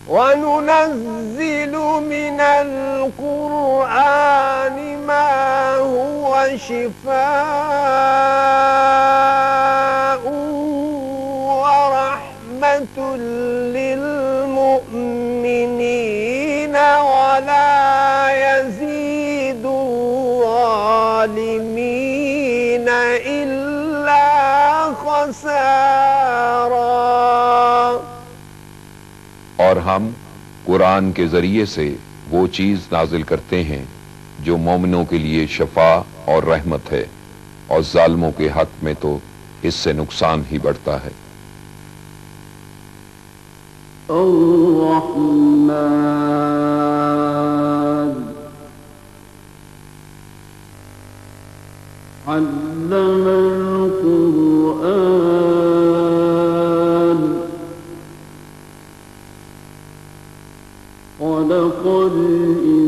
وَنُنَزِّلُ مِنَ الْقُرْآنِ مَا هُوَ شِفَاءٌ وَرَحْمَةٌ لِّلْمُؤْمِنِينَ وَلَا يَزِيدُ الظَّالِمِينَ إِلَّا خَسَارًا۔ اور ہم قرآن کے ذریعے سے وہ چیز نازل کرتے ہیں جو مومنوں کے لیے شفا اور رحمت ہے، اور ظالموں کے حق میں تو اس سے نقصان ہی بڑھتا ہے۔ الرحمن علم القرآن خلق الإنسان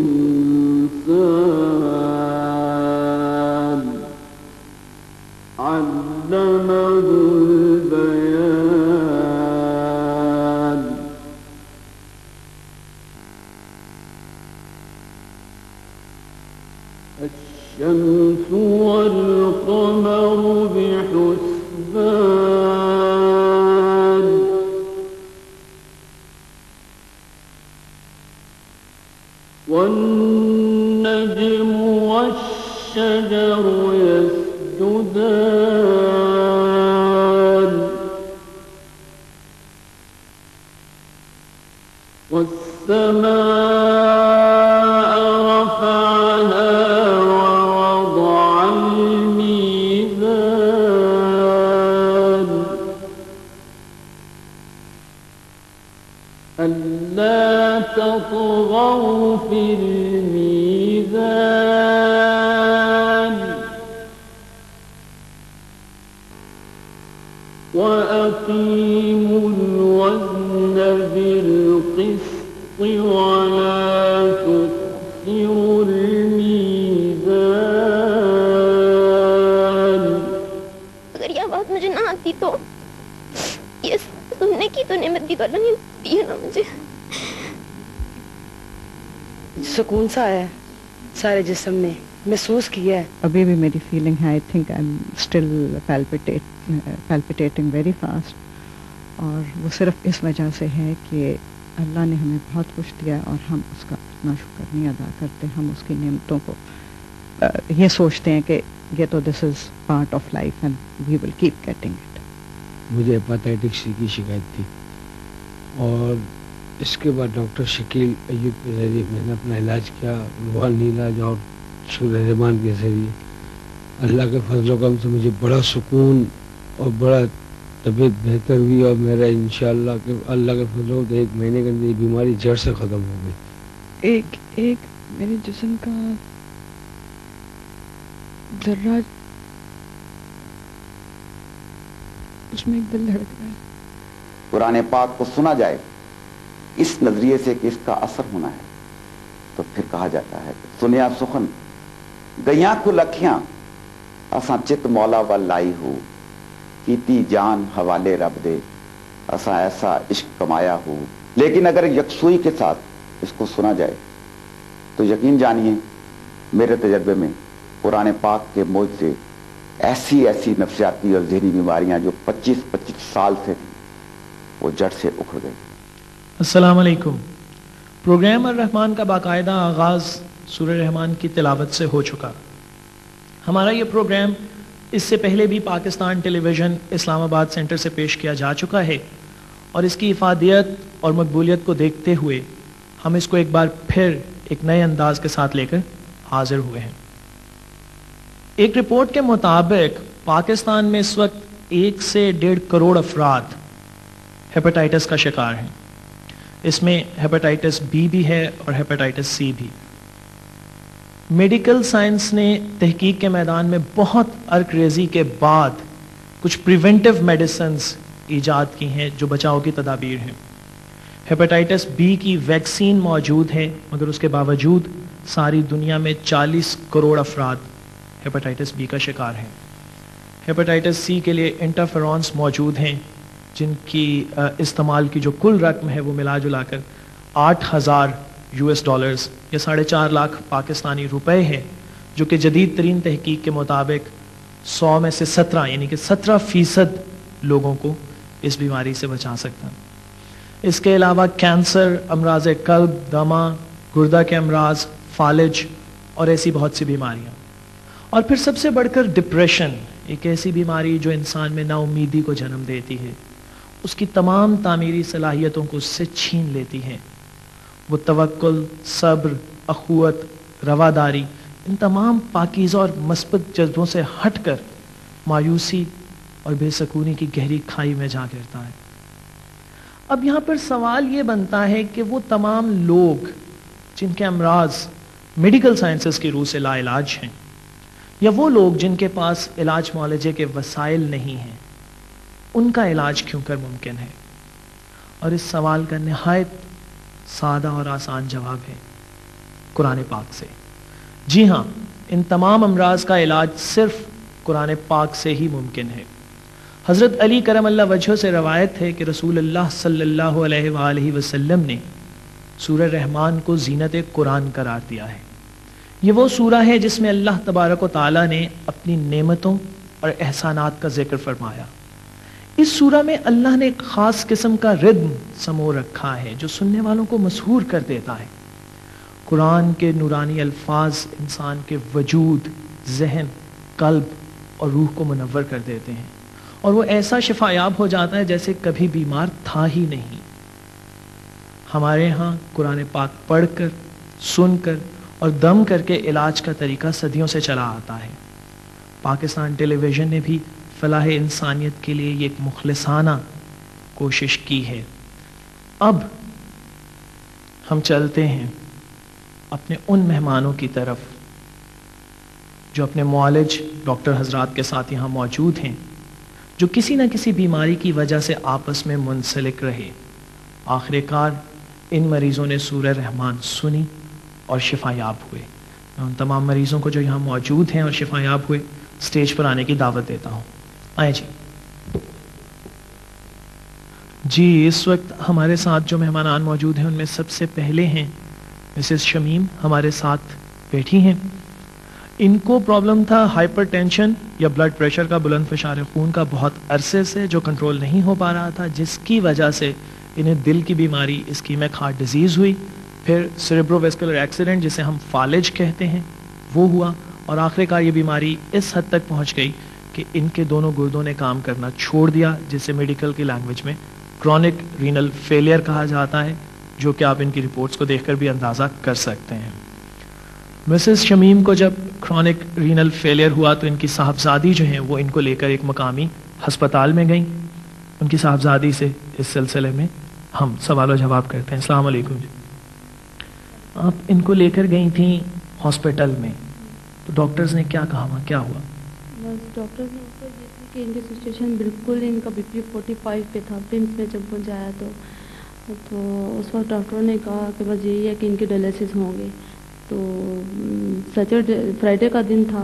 علمه البيان الشمس والقمر بحسبان والنجم والشجر يسجدان والسماء رفعها ووضع الميزان ألا تطغوا في الميزان وأقيموا الوزن بالقسط ولا تخسروا الميزان۔ اگر یہ آواز مجھے نہ آتی تو یہ سننے کی تو نعمت بھی تو اللہ نے دی ہے نا مجھے۔ سکون سا ہے سارے جسم میں محسوس کیا ہے۔ ابھی بھی میری فیلنگ ہے، I think I am still palpitating very fast, اور وہ صرف اس وجہ سے ہے کہ اللہ نے ہمیں بہت کچھ دیا ہے اور ہم اس کا اتنا شکر نہیں ادا کرتے۔ ہم اس کی نعمتوں کو یہ سوچتے ہیں کہ یہ تو this is part of life and we will keep getting it. مجھے ہیپاٹائٹس سی کی شکایت تھی، اور اس کے بعد ڈاکٹر شکیل ایوب کے ذریعے میں نے اپنا علاج کیا، روحانی علاج اور شکر رحمان کے ذریعے اللہ کے فضل و کرم سے مجھے بڑا سکون اور بڑا طبیعت بہتر ہوئی، اور میرا انشاءاللہ کہ اللہ کے فضل و 1 مہینے کے اندر یہ بیماری جڑ سے ختم ہو گئی۔ ایک میرے جسم کا ذرہ اس میں ایک دل دھڑک رہا ہے۔ قرآن پاک کو سنا جائے اس نظریے سے کہ اس کا اثر ہونا ہے، تو پھر کہا جاتا ہے سنیا سخن گیاں کو لکھیاں اساں چت مولا وال لائی ہو، کیتی جان حوالے رب دے اساں ایسا عشق کمایا ہو۔ لیکن اگر یکسوئی کے ساتھ اس کو سنا جائے تو یقین جانیے میرے تجربے میں قرآن پاک کے موج سے ایسی نفسیاتی اور ذہنی بیماریاں جو 25 سال سے تھیں وہ جڑ سے اکھڑ گئی۔ السلام علیکم۔ پروگرام الرحمن کا باقاعدہ آغاز سورہ رحمان کی تلاوت سے ہو چکا۔ ہمارا یہ پروگرام اس سے پہلے بھی پاکستان ٹیلی ویژن اسلام آباد سینٹر سے پیش کیا جا چکا ہے، اور اس کی افادیت اور مقبولیت کو دیکھتے ہوئے ہم اس کو ایک بار پھر ایک نئے انداز کے ساتھ لے کر حاضر ہوئے ہیں۔ ایک رپورٹ کے مطابق پاکستان میں اس وقت 1 سے 1.5 کروڑ افراد ہیپاٹائٹس کا شکار ہیں۔ اس میں ہیپاٹائٹس بی بھی ہے اور ہیپاٹائٹس سی بھی۔ میڈیکل سائنس نے تحقیق کے میدان میں بہت عرق ریزی کے بعد کچھ پریونٹیو میڈیسنز ایجاد کی ہیں جو بچاؤ کی تدابیر ہیں۔ ہیپاٹائٹس بی کی ویکسین موجود ہے، مگر اس کے باوجود ساری دنیا میں 40 کروڑ افراد ہیپاٹائٹس بی کا شکار ہیں۔ ہیپاٹائٹس سی کے لیے انٹرفیرونس موجود ہیں جن کی استعمال کی جو کل رقم ہے وہ ملا جلا کر 8,000 US ڈالرز یا 4.5 لاکھ پاکستانی روپے ہیں، جو کہ جدید ترین تحقیق کے مطابق 100 میں سے 17 یعنی کہ 17% لوگوں کو اس بیماری سے بچا سکتا ہے۔ اس کے علاوہ کینسر، امراض قلب، دمہ، گردہ کے امراض، فالج اور ایسی بہت سی بیماریاں، اور پھر سب سے بڑھ کر ڈپریشن، ایک ایسی بیماری جو انسان میں نا امیدی کو جنم دیتی ہے، اس کی تمام تعمیری صلاحیتوں کو اس سے چھین لیتی ہے۔ وہ توکل، صبر، اخوت، رواداری، ان تمام پاکیزہ اور مثبت جذبوں سے ہٹ کر مایوسی اور بے سکونی کی گہری کھائی میں جا گرتا ہے۔ اب یہاں پر سوال یہ بنتا ہے کہ وہ تمام لوگ جن کے امراض میڈیکل سائنسز کی روح سے لا علاج ہیں، یا وہ لوگ جن کے پاس علاج معالجے کے وسائل نہیں ہیں، ان کا علاج کیوں کر ممکن ہے؟ اور اس سوال کا نہایت سادہ اور آسان جواب ہے قرآن پاک سے۔ جی ہاں، ان تمام امراض کا علاج صرف قرآن پاک سے ہی ممکن ہے۔ حضرت علی کرم اللہ وجہہ سے روایت ہے کہ رسول اللہ صلی اللہ علیہ وآلہ وسلم نے سورہ رحمان کو زینت قرآن قرار دیا ہے۔ یہ وہ سورہ ہے جس میں اللہ تبارک و تعالیٰ نے اپنی نعمتوں اور احسانات کا ذکر فرمایا۔ اس سورہ میں اللہ نے ایک خاص قسم کا ردم سمو رکھا ہے جو سننے والوں کو مسحور کر دیتا ہے۔ قرآن کے نورانی الفاظ انسان کے وجود، ذہن، قلب اور روح کو منور کر دیتے ہیں، اور وہ ایسا شفا یاب ہو جاتا ہے جیسے کبھی بیمار تھا ہی نہیں۔ ہمارے ہاں قرآن پاک پڑھ کر، سن کر اور دم کر کے علاج کا طریقہ صدیوں سے چلا آتا ہے۔ پاکستان ٹیلی ویژن نے بھی فلاح انسانیت کے لیے یہ ایک مخلصانہ کوشش کی ہے۔ اب ہم چلتے ہیں اپنے ان مہمانوں کی طرف جو اپنے معالج ڈاکٹر حضرات کے ساتھ یہاں موجود ہیں، جو کسی نہ کسی بیماری کی وجہ سے آپس میں منسلک رہے۔ آخر کار ان مریضوں نے سورہ رحمان سنی اور شفا یاب ہوئے۔ میں ان تمام مریضوں کو جو یہاں موجود ہیں اور شفا یاب ہوئے سٹیج پر آنے کی دعوت دیتا ہوں۔ آئیں جی، اس وقت ہمارے ساتھ جو مہمانان موجود ہیں ان میں سب سے پہلے ہیں مسز شمیم، ہمارے ساتھ بیٹھی ہیں۔ ان کو پرابلم تھا ہائپر ٹینشن یا بلڈ پریشر کا، بلند فشار خون کا، بہت عرصے سے جو کنٹرول نہیں ہو پا رہا تھا، جس کی وجہ سے انہیں دل کی بیماری اسکیمک ہارٹ ڈیزیز ہوئی، پھر سیریبرو ویسکولر ایکسیڈنٹ جسے ہم فالج کہتے ہیں وہ ہوا، اور آخر کار یہ بیماری اس حد تک پہنچ گئی کہ ان کے دونوں گردوں نے کام کرنا چھوڑ دیا، جسے میڈیکل کی لینگویج میں کرونک رینل فیلئر کہا جاتا ہے، جو کہ آپ ان کی رپورٹس کو دیکھ کر بھی اندازہ کر سکتے ہیں۔ مسز شمیم کو جب کرونک رینل فیلئر ہوا تو ان کی صاحبزادی جو ہیں وہ ان کو لے کر ایک مقامی ہسپتال میں گئیں۔ ان کی صاحبزادی سے اس سلسلے میں ہم سوال و جواب کرتے ہیں۔ السلام علیکم جی، آپ ان کو لے کر گئی تھیں ہاسپٹل میں، تو ڈاکٹرز نے کیا کہا، وہاں کیا ہوا؟ بس ڈاکٹرز نے اس کو یہ تھی کہ ان کی سچویشن بالکل، ان کا بی پی 45 پہ تھا۔ پمس میں جب وہ جایا تو اس وقت ڈاکٹروں نے کہا کہ بس یہی ہے کہ ان کے ڈائلسس ہوں گے۔ تو سیٹرڈے فرائیڈے کا دن تھا